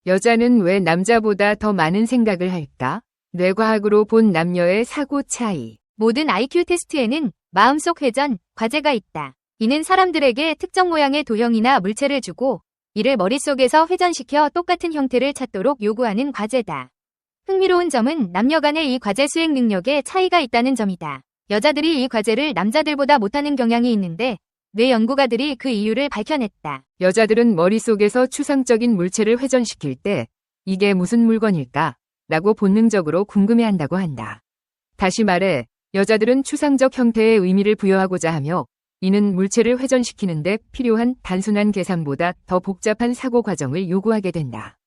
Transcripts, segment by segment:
여자는 왜 남자보다 더 많은 생각을 할까? 뇌과학으로 본 남녀의 사고 차이. 모든 IQ 테스트에는 마음속 회전, 과제가 있다. 이는 사람들에게 특정 모양의 도형이나 물체를 주고 이를 머릿속에서 회전시켜 똑같은 형태를 찾도록 요구하는 과제다. 흥미로운 점은 남녀 간의 이 과제 수행 능력에 차이가 있다는 점이다. 여자들이 이 과제를 남자들보다 못하는 경향이 있는데 뇌 연구가들이 그 이유를 밝혀냈다. 여자들은 머릿속에서 추상적인 물체를 회전시킬 때 이게 무슨 물건일까? 라고 본능적으로 궁금해한다고 한다. 다시 말해 여자들은 추상적 형태의 의미를 부여하고자 하며 이는 물체를 회전시키는데 필요한 단순한 계산보다 더 복잡한 사고 과정을 요구하게 된다.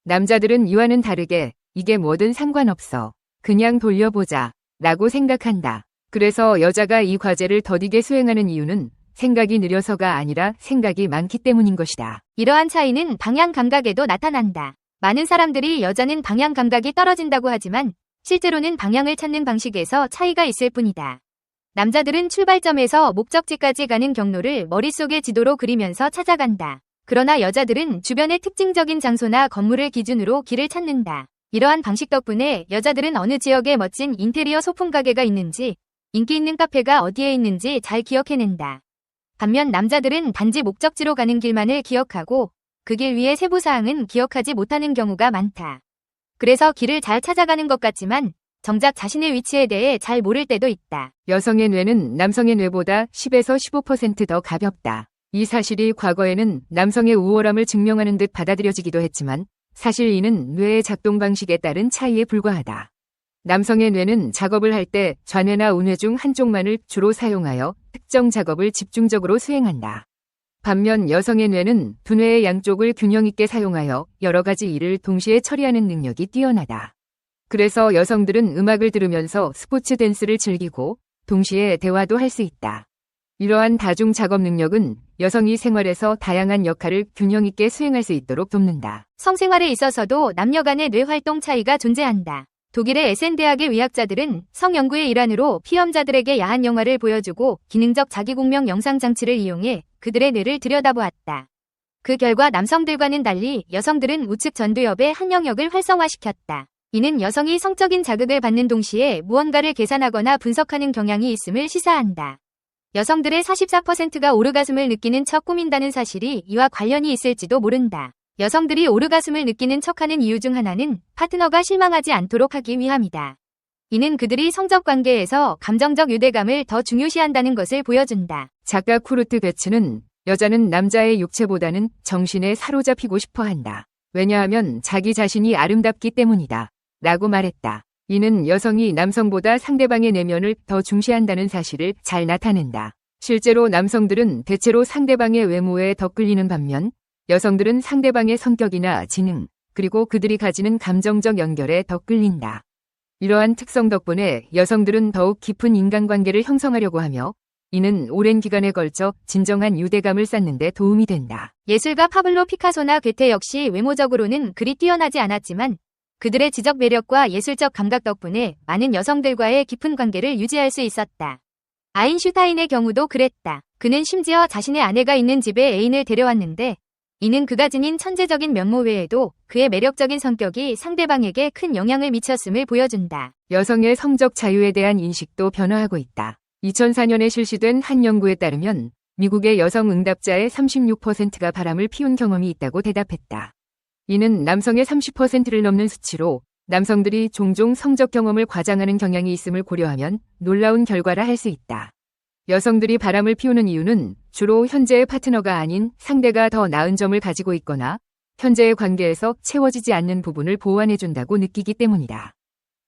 남자들은 이와는 다르게 이게 뭐든 상관없어. 그냥 돌려보자. 라고 생각한다. 그래서 여자가 이 과제를 더디게 수행하는 이유는 생각이 느려서가 아니라 생각이 많기 때문인 것이다. 이러한 차이는 방향 감각에도 나타난다. 많은 사람들이 여자는 방향 감각이 떨어진다고 하지만 실제로는 방향을 찾는 방식에서 차이가 있을 뿐이다. 남자들은 출발점에서 목적지까지 가는 경로를 머릿속에 지도로 그리면서 찾아간다. 그러나 여자들은 주변의 특징적인 장소나 건물을 기준으로 길을 찾는다. 이러한 방식 덕분에 여자들은 어느 지역에 멋진 인테리어 소품 가게가 있는지, 인기 있는 카페가 어디에 있는지 잘 기억해낸다. 반면 남자들은 단지 목적지로 가는 길만을 기억하고 그 길 위의 세부사항은 기억하지 못하는 경우가 많다. 그래서 길을 잘 찾아가는 것 같지만 정작 자신의 위치에 대해 잘 모를 때도 있다. 여성의 뇌는 남성의 뇌보다 10에서 15% 더 가볍다. 이 사실이 과거에는 남성의 우월함을 증명하는 듯 받아들여지기도 했지만 사실 이는 뇌의 작동 방식에 따른 차이에 불과하다. 남성의 뇌는 작업을 할 때 좌뇌나 우뇌 중 한쪽만을 주로 사용하여 특정 작업을 집중적으로 수행한다. 반면 여성의 뇌는 두 뇌의 양쪽을 균형 있게 사용하여 여러 가지 일을 동시에 처리하는 능력이 뛰어나다. 그래서 여성들은 음악을 들으면서 스포츠 댄스를 즐기고 동시에 대화도 할 수 있다. 이러한 다중 작업 능력은 여성이 생활에서 다양한 역할을 균형 있게 수행할 수 있도록 돕는다. 성생활에 있어서도 남녀 간의 뇌 활동 차이가 존재한다. 독일의 에센 대학의 의학자들은 성연구의 일환으로 피험자들에게 야한 영화를 보여주고 기능적 자기공명 영상 장치를 이용해 그들의 뇌를 들여다보았다. 그 결과 남성들과는 달리 여성들은 우측 전두엽의 한 영역을 활성화시켰다. 이는 여성이 성적인 자극을 받는 동시에 무언가를 계산하거나 분석하는 경향이 있음을 시사한다. 여성들의 44%가 오르가즘을 느끼는 척 꾸민다는 사실이 이와 관련이 있을지도 모른다. 여성들이 오르가즘을 느끼는 척하는 이유 중 하나는 파트너가 실망하지 않도록 하기 위함이다. 이는 그들이 성적 관계에서 감정적 유대감을 더 중요시한다는 것을 보여준다. 작가 쿠르트 베츠는 여자는 남자의 육체보다는 정신에 사로잡히고 싶어 한다. 왜냐하면 자기 자신이 아름답기 때문이다. 라고 말했다. 이는 여성이 남성보다 상대방의 내면을 더 중시한다는 사실을 잘 나타낸다. 실제로 남성들은 대체로 상대방의 외모에 더 끌리는 반면 여성들은 상대방의 성격이나 지능, 그리고 그들이 가지는 감정적 연결에 더 끌린다. 이러한 특성 덕분에 여성들은 더욱 깊은 인간관계를 형성하려고 하며 이는 오랜 기간에 걸쳐 진정한 유대감을 쌓는 데 도움이 된다. 예술가 파블로 피카소나 괴테 역시 외모적으로는 그리 뛰어나지 않았지만 그들의 지적 매력과 예술적 감각 덕분에 많은 여성들과의 깊은 관계를 유지할 수 있었다. 아인슈타인의 경우도 그랬다. 그는 심지어 자신의 아내가 있는 집에 애인을 데려왔는데 이는 그가 지닌 천재적인 면모 외에도 그의 매력적인 성격이 상대방에게 큰 영향을 미쳤음을 보여준다. 여성의 성적 자유에 대한 인식도 변화하고 있다. 2004년에 실시된 한 연구에 따르면 미국의 여성 응답자의 36%가 바람을 피운 경험이 있다고 대답했다. 이는 남성의 30%를 넘는 수치로 남성들이 종종 성적 경험을 과장하는 경향이 있음을 고려하면 놀라운 결과라 할 수 있다. 여성들이 바람을 피우는 이유는 주로 현재의 파트너가 아닌 상대가 더 나은 점을 가지고 있거나 현재의 관계에서 채워지지 않는 부분을 보완해준다고 느끼기 때문이다.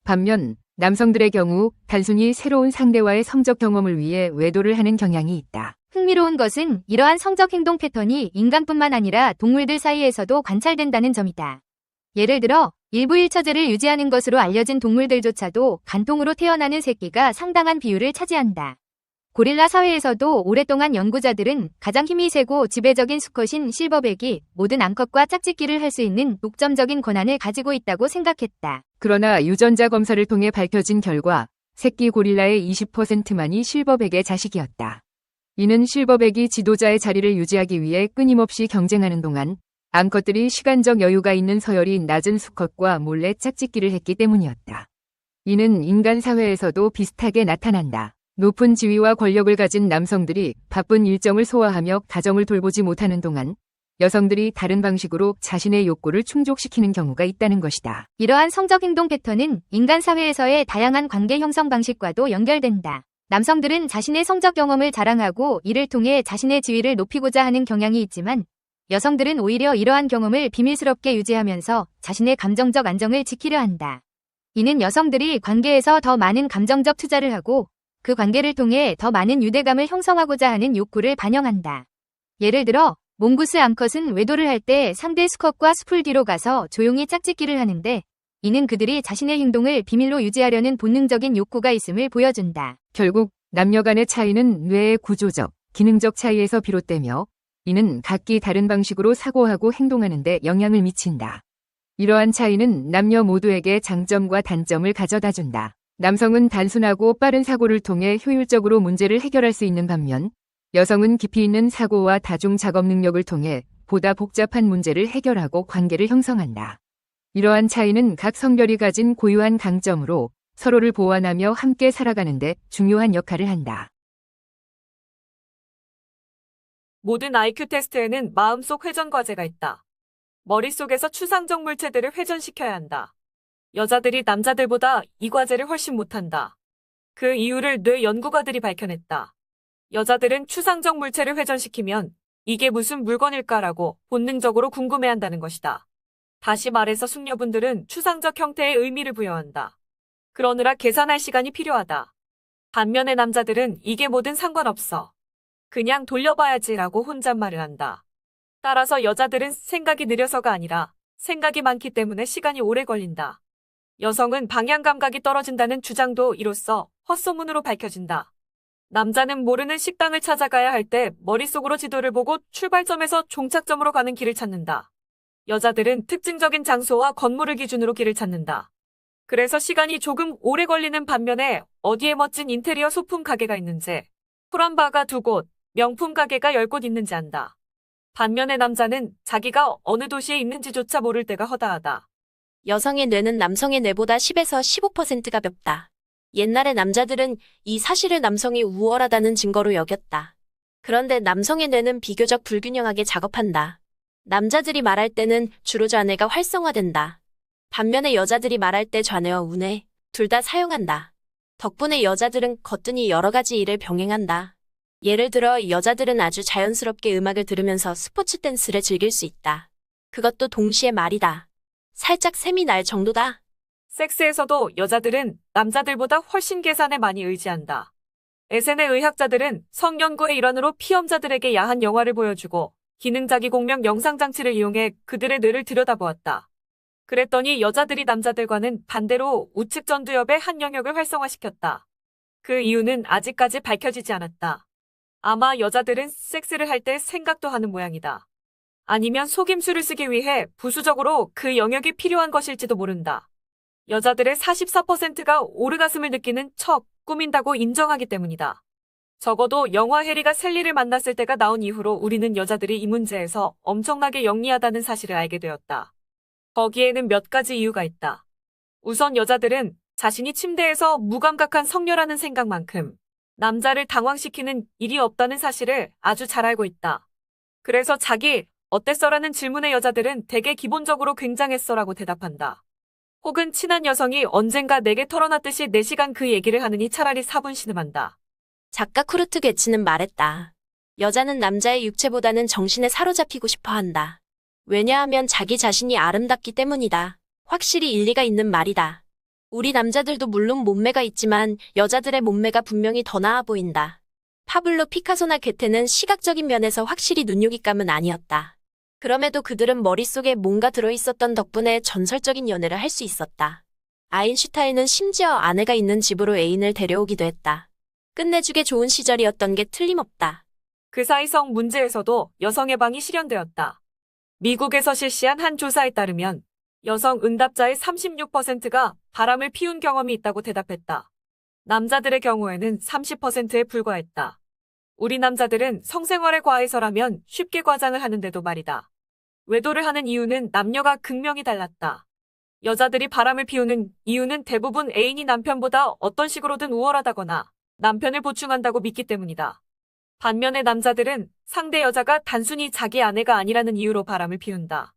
반면 남성들의 경우 단순히 새로운 상대와의 성적 경험을 위해 외도를 하는 경향이 있다. 흥미로운 것은 이러한 성적 행동 패턴이 인간뿐만 아니라 동물들 사이에서도 관찰된다는 점이다. 예를 들어 일부 일처제를 유지하는 것으로 알려진 동물들조차도 간통으로 태어나는 새끼가 상당한 비율을 차지한다. 고릴라 사회에서도 오랫동안 연구자들은 가장 힘이 세고 지배적인 수컷인 실버백이 모든 암컷과 짝짓기를 할 수 있는 독점적인 권한을 가지고 있다고 생각했다. 그러나 유전자 검사를 통해 밝혀진 결과 새끼 고릴라의 20%만이 실버백의 자식이었다. 이는 실버백이 지도자의 자리를 유지하기 위해 끊임없이 경쟁하는 동안 암컷들이 시간적 여유가 있는 서열이 낮은 수컷과 몰래 짝짓기를 했기 때문이었다. 이는 인간 사회에서도 비슷하게 나타난다. 높은 지위와 권력을 가진 남성들이 바쁜 일정을 소화하며 가정을 돌보지 못하는 동안 여성들이 다른 방식으로 자신의 욕구를 충족시키는 경우가 있다는 것이다. 이러한 성적 행동 패턴은 인간 사회에서의 다양한 관계 형성 방식과도 연결된다. 남성들은 자신의 성적 경험을 자랑하고 이를 통해 자신의 지위를 높이고자 하는 경향이 있지만 여성들은 오히려 이러한 경험을 비밀스럽게 유지하면서 자신의 감정적 안정을 지키려 한다. 이는 여성들이 관계에서 더 많은 감정적 투자를 하고 그 관계를 통해 더 많은 유대감을 형성하고자 하는 욕구를 반영한다. 예를 들어 몽구스 암컷은 외도를 할 때 상대 수컷과 숲을 뒤로 가서 조용히 짝짓기를 하는데 이는 그들이 자신의 행동을 비밀로 유지하려는 본능적인 욕구가 있음을 보여준다. 결국 남녀 간의 차이는 뇌의 구조적, 기능적 차이에서 비롯되며 이는 각기 다른 방식으로 사고하고 행동하는 데 영향을 미친다. 이러한 차이는 남녀 모두에게 장점과 단점을 가져다 준다. 남성은 단순하고 빠른 사고를 통해 효율적으로 문제를 해결할 수 있는 반면 여성은 깊이 있는 사고와 다중 작업 능력을 통해 보다 복잡한 문제를 해결하고 관계를 형성한다. 이러한 차이는 각 성별이 가진 고유한 강점으로 서로를 보완하며 함께 살아가는 데 중요한 역할을 한다. 모든 IQ 테스트에는 마음속 회전 과제가 있다. 머릿속에서 추상적 물체들을 회전시켜야 한다. 여자들이 남자들보다 이 과제를 훨씬 못한다. 그 이유를 뇌 연구가들이 밝혀냈다. 여자들은 추상적 물체를 회전시키면 이게 무슨 물건일까라고 본능적으로 궁금해한다는 것이다. 다시 말해서 숙녀분들은 추상적 형태의 의미를 부여한다. 그러느라 계산할 시간이 필요하다. 반면에 남자들은 이게 뭐든 상관없어. 그냥 돌려봐야지라고 혼잣말을 한다. 따라서 여자들은 생각이 느려서가 아니라 생각이 많기 때문에 시간이 오래 걸린다. 여성은 방향 감각이 떨어진다는 주장도 이로써 헛소문으로 밝혀진다. 남자는 모르는 식당을 찾아가야 할 때 머릿속으로 지도를 보고 출발점에서 종착점으로 가는 길을 찾는다. 여자들은 특징적인 장소와 건물을 기준으로 길을 찾는다. 그래서 시간이 조금 오래 걸리는 반면에 어디에 멋진 인테리어 소품 가게가 있는지, 쿨한 바가 2곳, 명품 가게가 10곳 있는지 안다. 반면에 남자는 자기가 어느 도시에 있는지조차 모를 때가 허다하다. 여성의 뇌는 남성의 뇌보다 10에서 15%가 볍다. 옛날에 남자들은 이 사실을 남성이 우월하다는 증거로 여겼다. 그런데 남성의 뇌는 비교적 불균형하게 작업한다. 남자들이 말할 때는 주로 좌뇌가 활성화된다. 반면에 여자들이 말할 때 좌뇌와 우뇌, 둘 다 사용한다. 덕분에 여자들은 거뜬히 여러 가지 일을 병행한다. 예를 들어 여자들은 아주 자연스럽게 음악을 들으면서 스포츠 댄스를 즐길 수 있다. 그것도 동시에 말이다. 살짝 셈이 날 정도다. 섹스에서도 여자들은 남자들보다 훨씬 계산에 많이 의지한다. 에센의 의학자들은 성연구의 일환으로 피험자들에게 야한 영화를 보여주고 기능자기공명 영상장치를 이용해 그들의 뇌를 들여다보았다. 그랬더니 여자들이 남자들과는 반대로 우측 전두엽의 한 영역을 활성화시켰다. 그 이유는 아직까지 밝혀지지 않았다. 아마 여자들은 섹스를 할 때 생각도 하는 모양이다. 아니면 속임수를 쓰기 위해 부수적으로 그 영역이 필요한 것일지도 모른다. 여자들의 44%가 오르가슴을 느끼는 척 꾸민다고 인정하기 때문이다. 적어도 영화 해리가 셀리를 만났을 때가 나온 이후로 우리는 여자들이 이 문제에서 엄청나게 영리하다는 사실을 알게 되었다. 거기에는 몇 가지 이유가 있다. 우선 여자들은 자신이 침대에서 무감각한 성녀라는 생각만큼 남자를 당황시키는 일이 없다는 사실을 아주 잘 알고 있다. 그래서 자기 어땠어라는 질문에 여자들은 대개 기본적으로 굉장했어라고 대답한다. 혹은 친한 여성이 언젠가 내게 털어놨듯이 4시간 그 얘기를 하느니 차라리 4분 신음한다. 작가 쿠르트 게츠는 말했다. 여자는 남자의 육체보다는 정신에 사로잡히고 싶어 한다. 왜냐하면 자기 자신이 아름답기 때문이다. 확실히 일리가 있는 말이다. 우리 남자들도 물론 몸매가 있지만 여자들의 몸매가 분명히 더 나아 보인다. 파블로 피카소나 괴테는 시각적인 면에서 확실히 눈요깃감은 아니었다. 그럼에도 그들은 머릿속에 뭔가 들어있었던 덕분에 전설적인 연애를 할 수 있었다. 아인슈타인은 심지어 아내가 있는 집으로 애인을 데려오기도 했다. 끝내주게 좋은 시절이었던 게 틀림없다. 그 사이성 문제에서도 여성의 방이 실현되었다. 미국에서 실시한 한 조사에 따르면 여성 응답자의 36%가 바람을 피운 경험이 있다고 대답했다. 남자들의 경우에는 30%에 불과했다. 우리 남자들은 성생활에 과해서라면 쉽게 과장을 하는데도 말이다. 외도를 하는 이유는 남녀가 극명히 달랐다. 여자들이 바람을 피우는 이유는 대부분 애인이 남편보다 어떤 식으로든 우월하다거나 남편을 보충한다고 믿기 때문이다. 반면에 남자들은 상대 여자가 단순히 자기 아내가 아니라는 이유로 바람을 피운다.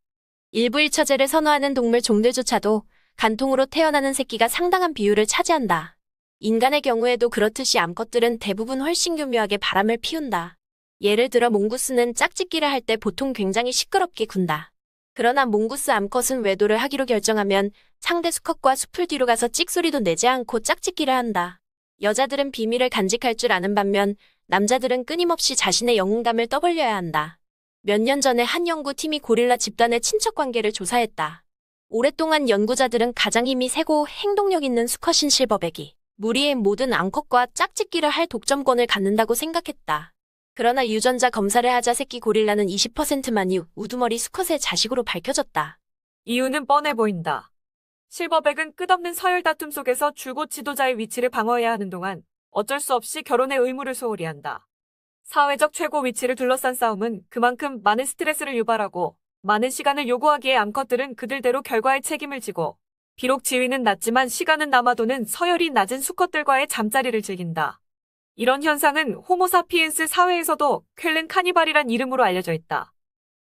일부 일처제를 선호하는 동물 종들조차도 간통으로 태어나는 새끼가 상당한 비율을 차지한다. 인간의 경우에도 그렇듯이 암컷들은 대부분 훨씬 교묘하게 바람을 피운다. 예를 들어 몽구스는 짝짓기를 할 때 보통 굉장히 시끄럽게 군다. 그러나 몽구스 암컷은 외도를 하기로 결정하면 상대 수컷과 숲을 뒤로 가서 찍소리도 내지 않고 짝짓기를 한다. 여자들은 비밀을 간직할 줄 아는 반면 남자들은 끊임없이 자신의 영웅감을 떠벌려야 한다. 몇 년 전에 한 연구팀이 고릴라 집단의 친척 관계를 조사했다. 오랫동안 연구자들은 가장 힘이 세고 행동력 있는 수컷인 실버백이 무리의 모든 암컷과 짝짓기를 할 독점권을 갖는다고 생각했다. 그러나 유전자 검사를 하자 새끼 고릴라는 20%만이 우두머리 수컷의 자식으로 밝혀졌다. 이유는 뻔해 보인다. 실버백은 끝없는 서열 다툼 속에서 줄곧 지도자의 위치를 방어해야 하는 동안 어쩔 수 없이 결혼의 의무를 소홀히 한다. 사회적 최고 위치를 둘러싼 싸움은 그만큼 많은 스트레스를 유발하고 많은 시간을 요구하기에 암컷들은 그들대로 결과의 책임을 지고 비록 지위는 낮지만 시간은 남아도는 서열이 낮은 수컷들과의 잠자리를 즐긴다. 이런 현상은 호모사피엔스 사회에서도 쾰른 카니발이란 이름으로 알려져 있다.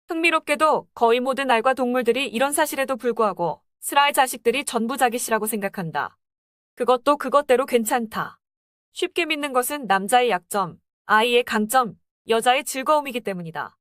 흥미롭게도 거의 모든 알과 동물들이 이런 사실에도 불구하고 스라의 자식들이 전부 자기시라고 생각한다. 그것도 그것대로 괜찮다. 쉽게 믿는 것은 남자의 약점, 아이의 강점, 여자의 즐거움이기 때문이다.